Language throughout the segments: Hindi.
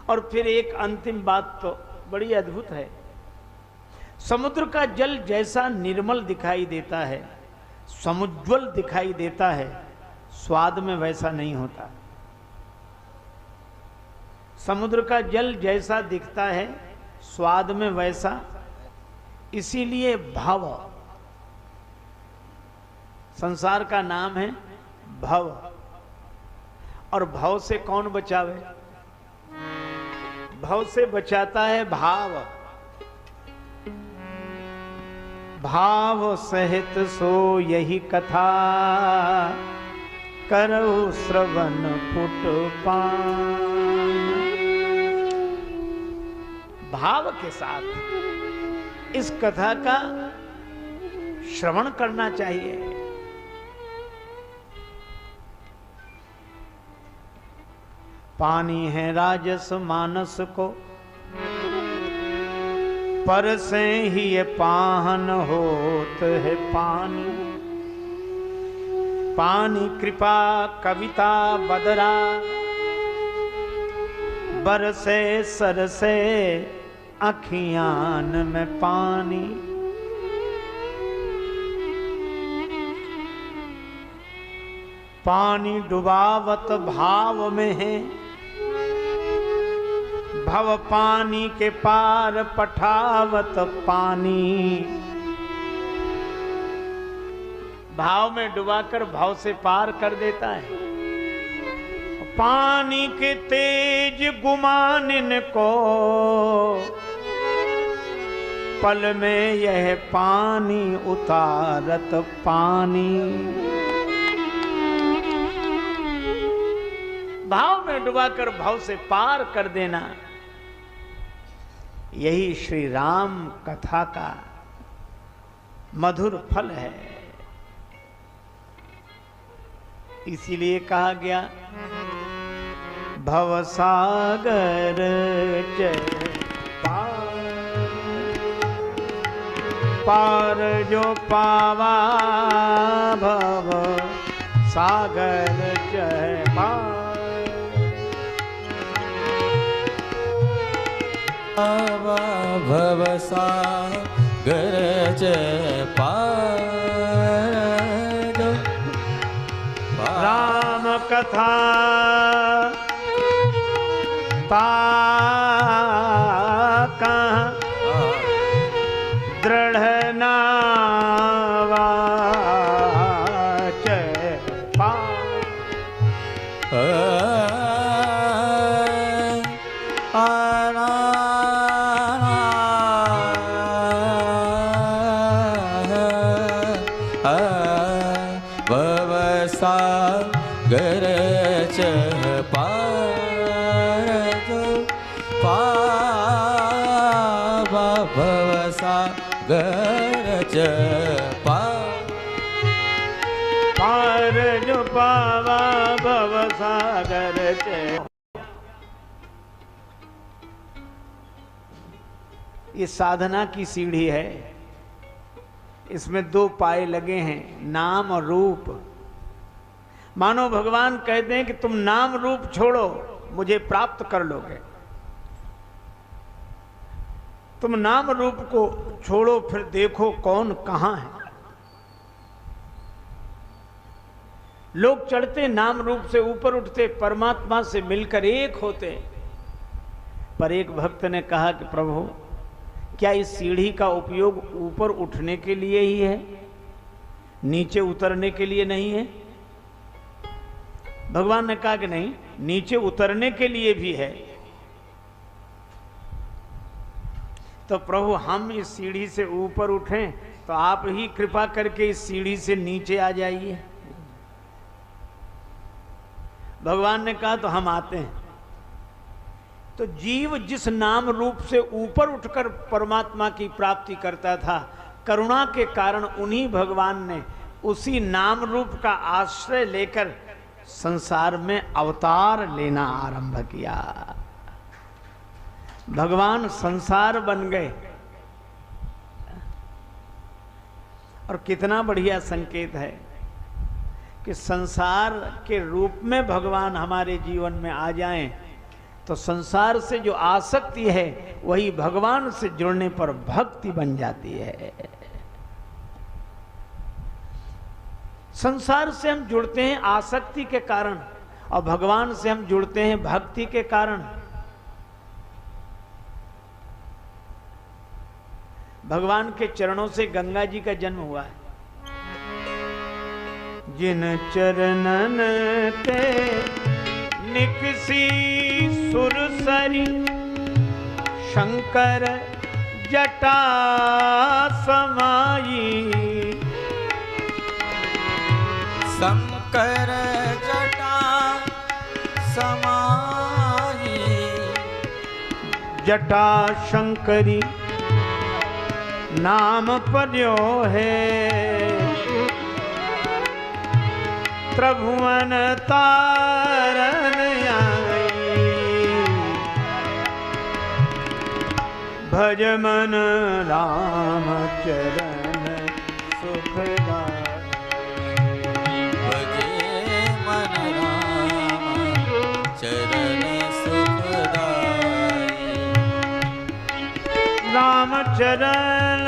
और फिर एक अंतिम बात तो बड़ी अद्भुत है। समुद्र का जल जैसा निर्मल दिखाई देता है, समुज्वल दिखाई देता है, स्वाद में वैसा नहीं होता। समुद्र का जल जैसा दिखता है, स्वाद में वैसा, इसीलिए भव, संसार का नाम है भव। और भव से कौन बचावे? भव से बचाता है भाव। भाव सहित सो यही कथा, करो श्रवण पुट पान। भाव के साथ इस कथा का श्रवण करना चाहिए। पानी है राजस मानस को, पर से ही ये पाहन होत है पानी। पानी कृपा कविता बदरा, बरसे सरसे अखियान में पानी। पानी डुबावत भाव में है, भव पानी के पार पठावत पानी। भाव में डुबाकर भाव से पार कर देता है। पानी के तेज गुमानिन को, पल में यह पानी उतारत पानी। भाव में डुबाकर भाव से पार कर देना, यही श्री राम कथा का मधुर फल है। इसीलिए कहा गया, भवसागर चढ़ पार जो पावा, भव सागर चढ़ पार। भव सागर चढ़ पार, राम कथा ता कहाँ दृढ़ नावा चढ़ पार। सागर चढ़ पार, भव सागर चढ़ पार। पार जो पावा भव सागर चढ़। ये साधना की सीढ़ी है। इसमें दो पाए लगे हैं, नाम और रूप। मानो भगवान कहते हैं कि तुम नाम रूप छोड़ो, मुझे प्राप्त कर लोगे। तुम नाम रूप को छोड़ो, फिर देखो कौन कहां है। लोग चढ़ते नाम रूप से ऊपर उठते, परमात्मा से मिलकर एक होते। पर एक भक्त ने कहा कि प्रभु, क्या इस सीढ़ी का उपयोग ऊपर उठने के लिए ही है, नीचे उतरने के लिए नहीं है? भगवान ने कहा कि नहीं, नीचे उतरने के लिए भी है। तो प्रभु, हम इस सीढ़ी से ऊपर उठें तो आप ही कृपा करके इस सीढ़ी से नीचे आ जाइए। भगवान ने कहा तो हम आते हैं। तो जीव जिस नाम रूप से ऊपर उठकर परमात्मा की प्राप्ति करता था, करुणा के कारण उन्हीं भगवान ने उसी नाम रूप का आश्रय लेकर संसार में अवतार लेना आरंभ किया। भगवान संसार बन गए। और कितना बढ़िया संकेत है कि संसार के रूप में भगवान हमारे जीवन में आ जाएं तो संसार से जो आसक्ति है वही भगवान से जुड़ने पर भक्ति बन जाती है। संसार से हम जुड़ते हैं आसक्ति के कारण और भगवान से हम जुड़ते हैं भक्ति के कारण। भगवान के चरणों से गंगा जी का जन्म हुआ है। जिन चरणन ते निकसी सुरसरी शंकर जटा समाई। शंकर जटा समाई। जटा शंकरी नाम पर्यो है। त्रिभुवन तारन आई। भज मन राम चरण सुखदाई। भजे मन राम चरण सुखदाई। राम चरण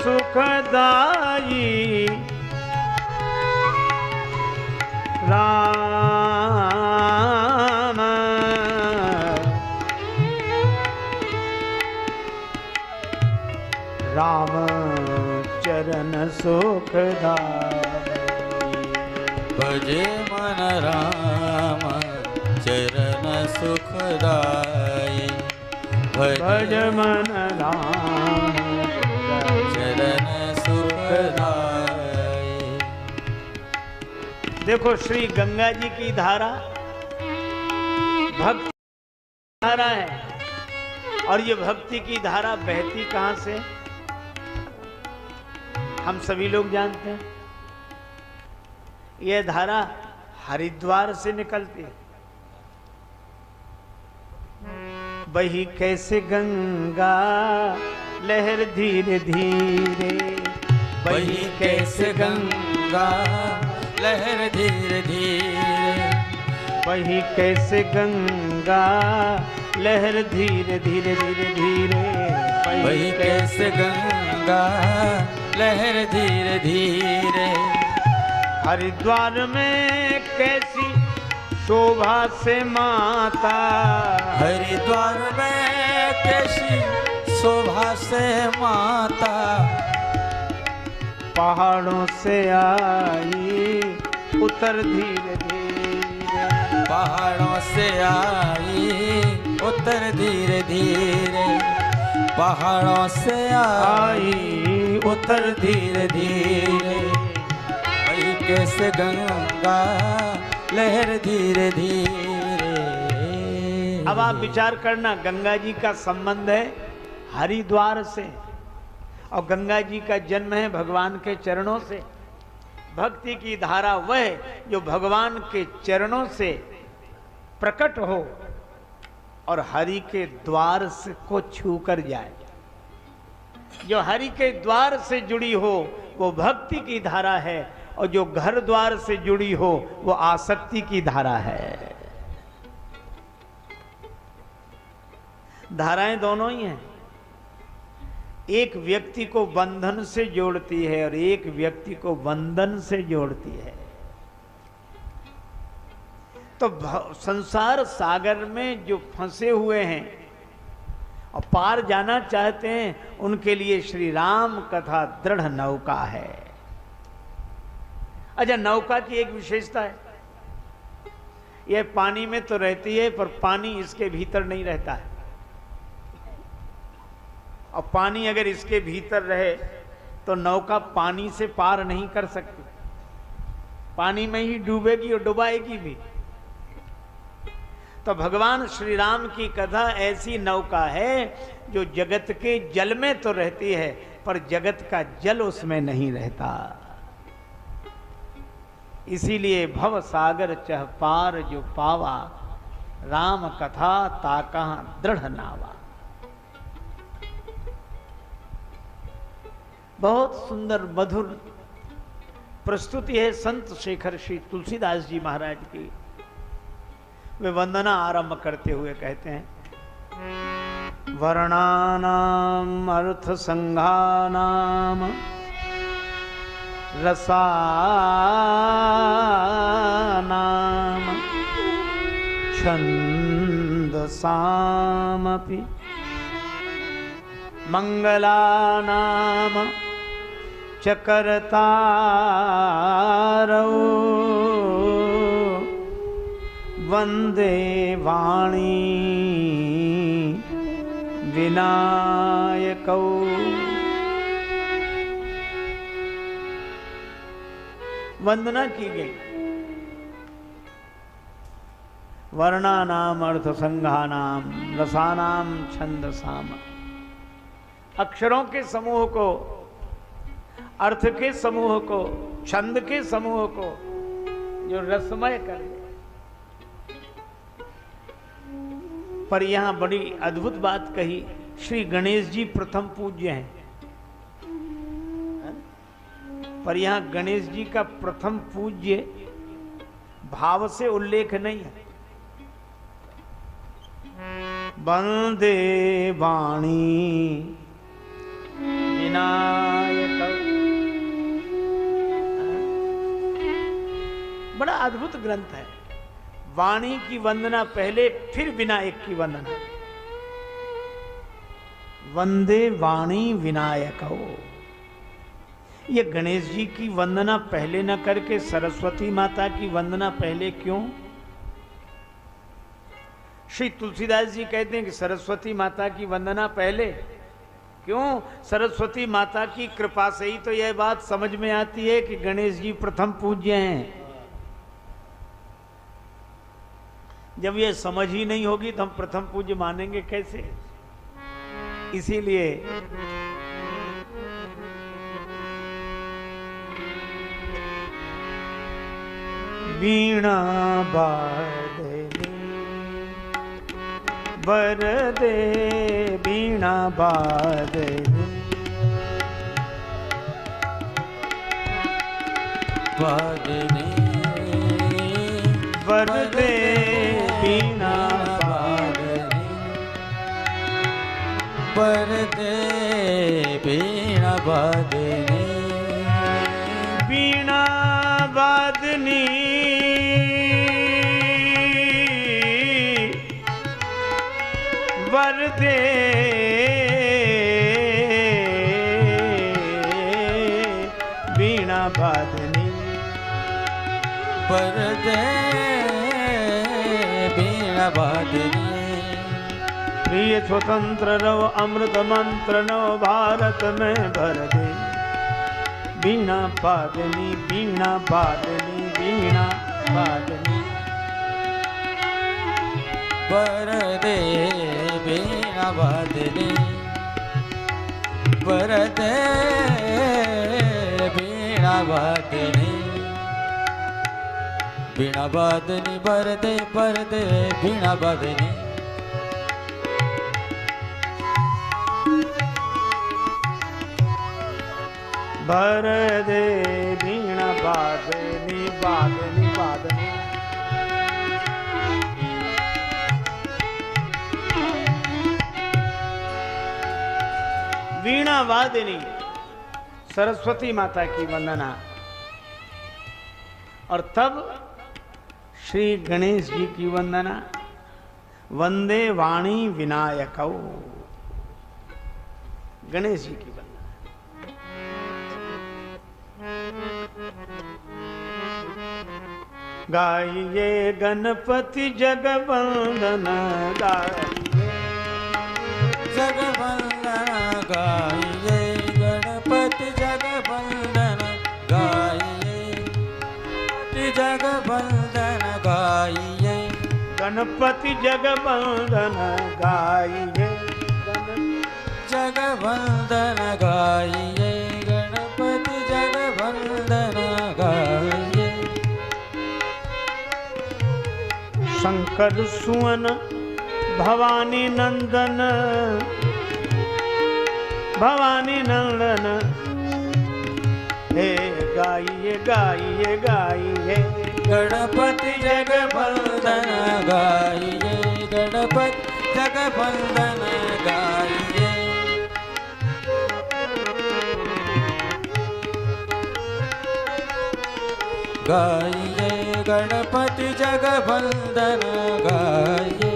सुखदाई। राम राम चरण सुखदाई। भजे मन राम चरण सुखदाई। भज मन राम चरण सुखदाई। देखो श्री गंगा जी की धारा भक्ति धारा है और ये भक्ति की धारा बहती कहां से हम सभी लोग जानते हैं। यह धारा हरिद्वार से निकलती है। बही कैसे गंगा लहर धीरे धीरे। बही कैसे गंगा लहर धीरे धीरे। बही कैसे गंगा लहर धीरे धीरे धीरे धीरे। बही कैसे गंगा लहर धीरे धीरे। हरिद्वार में कैसी शोभा से माता। हरिद्वार में कैसी शोभा से माता। पहाड़ों से आई उतर धीरे धीरे। पहाड़ों से आई उतर धीरे धीरे। पहाड़ों से आई उतर धीरे धीरे। वही कैसे गंगा लहर धीरे धीरे। अब आप विचार करना, गंगा जी का संबंध है हरिद्वार से और गंगा जी का जन्म है भगवान के चरणों से। भक्ति की धारा वह जो भगवान के चरणों से प्रकट हो और हरि के द्वार से को छू कर जाए। जो हरि के द्वार से जुड़ी हो वो भक्ति की धारा है और जो घर द्वार से जुड़ी हो वो आसक्ति की धारा है। धाराएं दोनों ही हैं। एक व्यक्ति को बंधन से जोड़ती है और एक व्यक्ति को बंधन से जोड़ती है। तो संसार सागर में जो फंसे हुए हैं और पार जाना चाहते हैं उनके लिए श्री राम कथा दृढ़ नौका है। अच्छा, नौका की एक विशेषता है, यह पानी में तो रहती है पर पानी इसके भीतर नहीं रहता है। और पानी अगर इसके भीतर रहे तो नौका पानी से पार नहीं कर सकती, पानी में ही डूबेगी और डुबाएगी भी। तो भगवान श्री राम की कथा ऐसी नौका है जो जगत के जल में तो रहती है पर जगत का जल उसमें नहीं रहता। इसीलिए भव सागर चह पार जो पावा, राम कथा ताका दृढ़ नावा। बहुत सुंदर मधुर प्रस्तुति है संत शेखर श्री तुलसीदास जी महाराज की। वे वंदना आरंभ करते हुए कहते हैं, वर्णानाम अर्थ संघानाम रसानाम छन्दसामपि मंगलानाम चकरतारौ वंदे वाणी विनायकौ। वंदना की गई वर्णानाम अर्थ संघानाम रसानाम छंदसाम, अक्षरों के समूह को, अर्थ के समूह को, छंद के समूह को जो रसमय कर दे। पर यहां बड़ी अद्भुत बात कही, श्री गणेश जी प्रथम पूज्य हैं, पर यहां गणेश जी का प्रथम पूज्य भाव से उल्लेख नहीं है। वंदे वाणी विनायक, बड़ा अद्भुत ग्रंथ है। वाणी की वंदना पहले, फिर विनायक की वंदना। वंदे वाणी विनायक हो, ये गणेश जी की वंदना पहले न करके सरस्वती माता की वंदना पहले क्यों? श्री तुलसीदास जी कहते हैं कि सरस्वती माता की वंदना पहले क्यों? सरस्वती माता की कृपा से ही तो यह बात समझ में आती है कि गणेश जी प्रथम पूज्य हैं। जब ये समझ ही नहीं होगी तो हम प्रथम पूज्य मानेंगे कैसे? इसीलिए वीणा बादली वरदे, वीणा बादली बादली वरदे, वीणा बादली वरदे, वीणा बादली वीणा वादनी वरदे, वीणा वादनी वरदे, वीणा बादली। प्रिय स्वतंत्र रव अमृत मंत्र नव भारत में भर दे, वीणा वादनी, वीणा वादनी, वीणा वादनी वरदे, वीणा बादली वरदे, वीणा बादली वीणा बादली वरदे, वरदे वीणा बादली। भर दे वीणा वादनी, वादनी वादनी वीणा वादिनी सरस्वती माता की वंदना। और तब श्री गणेश जी की वंदना, वंदे वाणी विनायकौ, गणेश जी की वंदना। गाइए गणपति जगवंदन, गाइए जगवंदन गाइए, गणपति जगवंदन गाइए, जगवंदन गाइए, गणपति जगवंदन गाइए, जगवंदन गाइए, गणपति जगवंदन गाइए। शंकर सुवन भवानी नंदन, भवानी नंदन, हे गाइए गाइए गाइए, गणपति जगवंदन गाइए, गणपति जगवंदन गाइए। गाइए गणपति जगवंदन गाइए।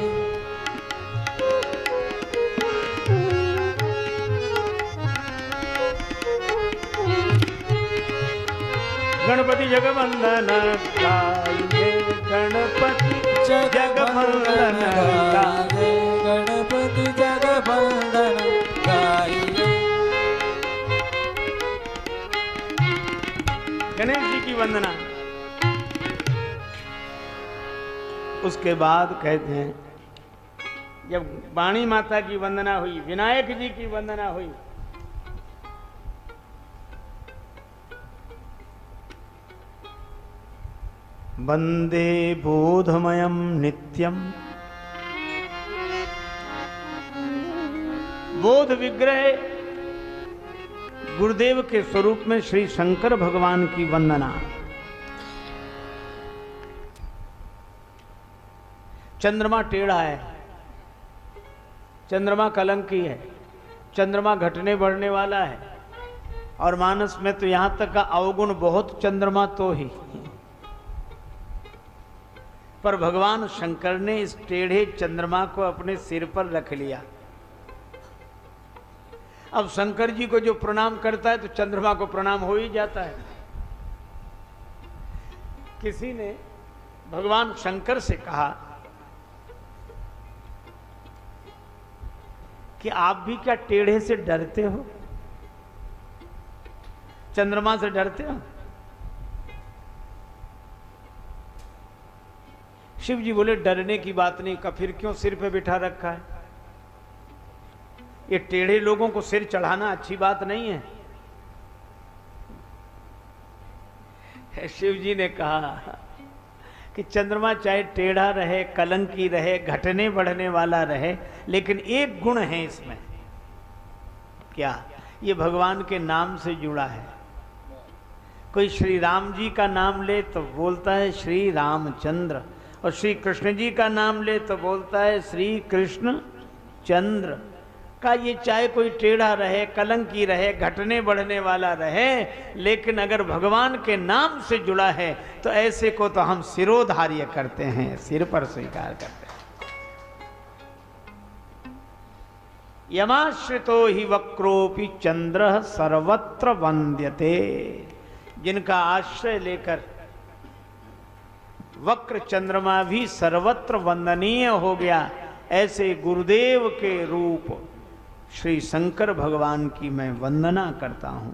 गणपति जगवंदन गाइए, गणपति जगवंदन गाइए, गणपति जगवंदन गाइए। गणेश जी की वंदना। उसके बाद कहते हैं जब वाणी माता की वंदना हुई, विनायक जी की वंदना हुई, वंदे बोधमयम नित्यम। बोध विग्रह गुरुदेव के स्वरूप में श्री शंकर भगवान की वंदना। चंद्रमा टेढ़ा है, चंद्रमा कलंकी है, चंद्रमा घटने बढ़ने वाला है, और मानस में तो यहां तक का अवगुण बहुत चंद्रमा तो ही, पर भगवान शंकर ने इस टेढ़े चंद्रमा को अपने सिर पर रख लिया। अब शंकर जी को जो प्रणाम करता है तो चंद्रमा को प्रणाम हो ही जाता है। किसी ने भगवान शंकर से कहा कि आप भी क्या टेढ़े से डरते हो, चंद्रमा से डरते हो? शिव जी बोले डरने की बात नहीं, का फिर क्यों सिर पे बिठा रखा है? ये टेढ़े लोगों को सिर चढ़ाना अच्छी बात नहीं है। शिव जी ने कहा कि चंद्रमा चाहे टेढ़ा रहे, कलंकी रहे, घटने बढ़ने वाला रहे, लेकिन एक गुण है इसमें। क्या? ये भगवान के नाम से जुड़ा है। कोई श्री राम जी का नाम ले तो बोलता है श्री रामचंद्र, और श्री कृष्ण जी का नाम ले तो बोलता है श्री कृष्ण चंद्र। का ये चाहे कोई टेढ़ा रहे, कलंकी रहे, घटने बढ़ने वाला रहे, लेकिन अगर भगवान के नाम से जुड़ा है तो ऐसे को तो हम सिरोधार्य करते हैं, सिर पर स्वीकार करते हैं। यमाश्रितो ही वक्रोपि चंद्र सर्वत्र वंद्यते। जिनका आश्रय लेकर वक्र चंद्रमा भी सर्वत्र वंदनीय हो गया, ऐसे गुरुदेव के रूप श्री शंकर भगवान की मैं वंदना करता हूं।